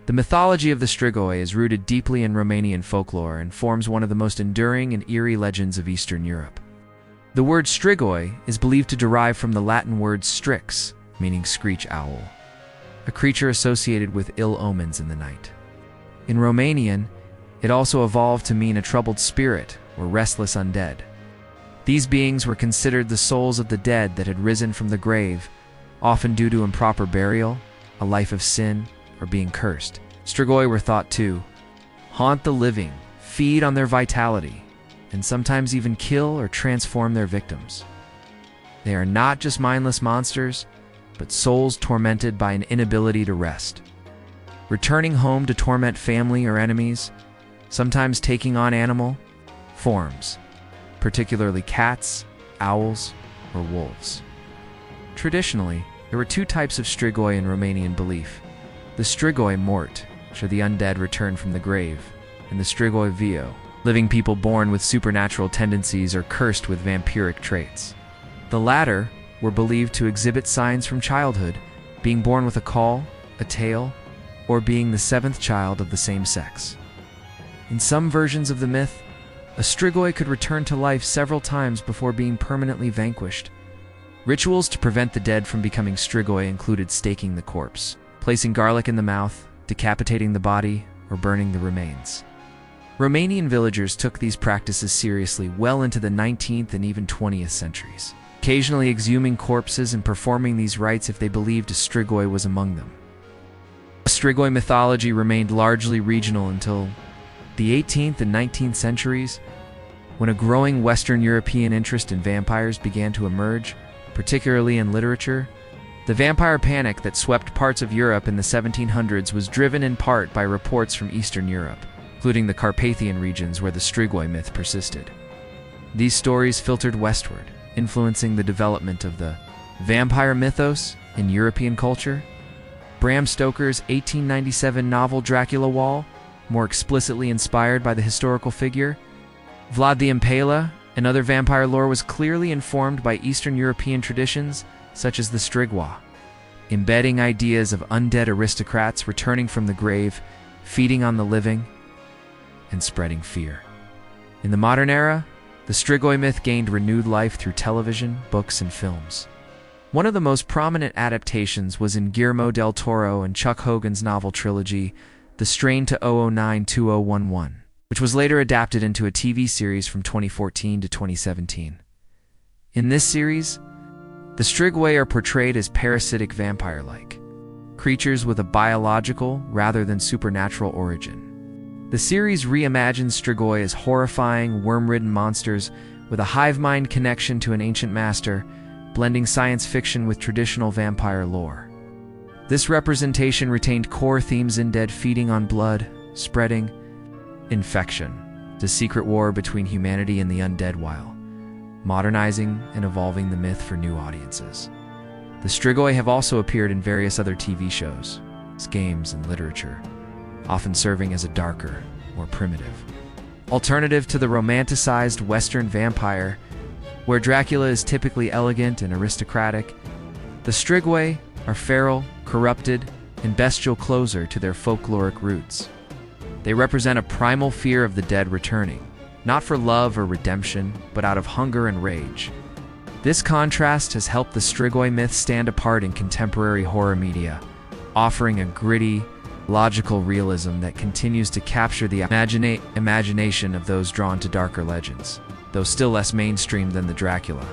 The mythology of the Strigoi is rooted deeply in Romanian folklore and forms one of the most enduring and eerie legends of Eastern Europe. The word Strigoi is believed to derive from the Latin word strix, meaning screech owl, a creature associated with ill omens in the night. In Romanian, it also evolved to mean a troubled spirit or restless undead. These beings were considered the souls of the dead that had risen from the grave, often due to improper burial, a life of sin, or being cursed. Strigoi were thought to haunt the living, feed on their vitality, and sometimes even kill or transform their victims. They are not just mindless monsters, but souls tormented by an inability to rest, returning home to torment family or enemies, sometimes taking on animal forms, particularly cats, owls, or wolves. Traditionally, there were two types of Strigoi in Romanian belief: the Strigoi mort, which are the undead returned from the grave, and the Strigoi vio, living people born with supernatural tendencies or cursed with vampiric traits. The latter were believed to exhibit signs from childhood, being born with a caul, a tail, or being the seventh child of the same sex. In some versions of the myth, a Strigoi could return to life several times before being permanently vanquished. Rituals to prevent the dead from becoming Strigoi included staking the corpse, placing garlic in the mouth, decapitating the body, or burning the remains. Romanian villagers took these practices seriously well into the 19th and even 20th centuries, occasionally exhuming corpses and performing these rites if they believed a Strigoi was among them. Strigoi mythology remained largely regional until the 18th and 19th centuries, when a growing Western European interest in vampires began to emerge, particularly in literature. The vampire panic that swept parts of Europe in the 1700s was driven in part by reports from Eastern Europe, including the Carpathian regions where the Strigoi myth persisted. These stories filtered westward, influencing the development of the vampire mythos in European culture. Bram Stoker's 1897 novel Dracula Wall, more explicitly inspired by the historical figure. Vlad the Impaler and other vampire lore was clearly informed by Eastern European traditions, such as the Strigoi, embedding ideas of undead aristocrats returning from the grave, feeding on the living, and spreading fear. In the modern era, the Strigoi myth gained renewed life through television, books, and films. One of the most prominent adaptations was in Guillermo del Toro and Chuck Hogan's novel trilogy, The Strain to 009-2011, which was later adapted into a TV series from 2014 to 2017. In this series, the Strigoi are portrayed as parasitic vampire-like creatures with a biological rather than supernatural origin. The series reimagines Strigoi as horrifying, worm-ridden monsters with a hive mind connection to an ancient master, blending science fiction with traditional vampire lore. This representation retained core themes: undead feeding on blood, spreading infection, the secret war between humanity and the undead, while modernizing and evolving the myth for new audiences. The Strigoi have also appeared in various other TV shows, games, and literature, often serving as a darker, more primitive alternative to the romanticized Western vampire, where Dracula is typically elegant and aristocratic. The Strigoi are feral, corrupted, and bestial closer to their folkloric roots. They represent a primal fear of the dead returning, not for love or redemption, but out of hunger and rage. This contrast has helped the Strigoi myth stand apart in contemporary horror media, offering a gritty, logical realism that continues to capture the imagination of those drawn to darker legends, though still less mainstream than the Dracula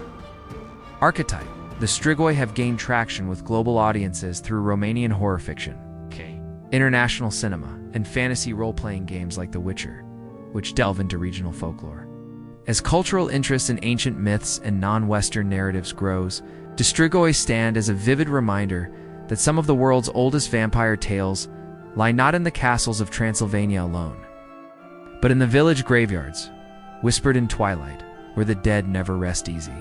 archetype. The Strigoi have gained traction with global audiences through Romanian horror fiction, international cinema, and fantasy role-playing games like The Witcher, which delve into regional folklore. As cultural interest in ancient myths and non-Western narratives grows, the Strigoi stand as a vivid reminder that some of the world's oldest vampire tales lie not in the castles of Transylvania alone, but in the village graveyards, whispered in twilight, where the dead never rest easy.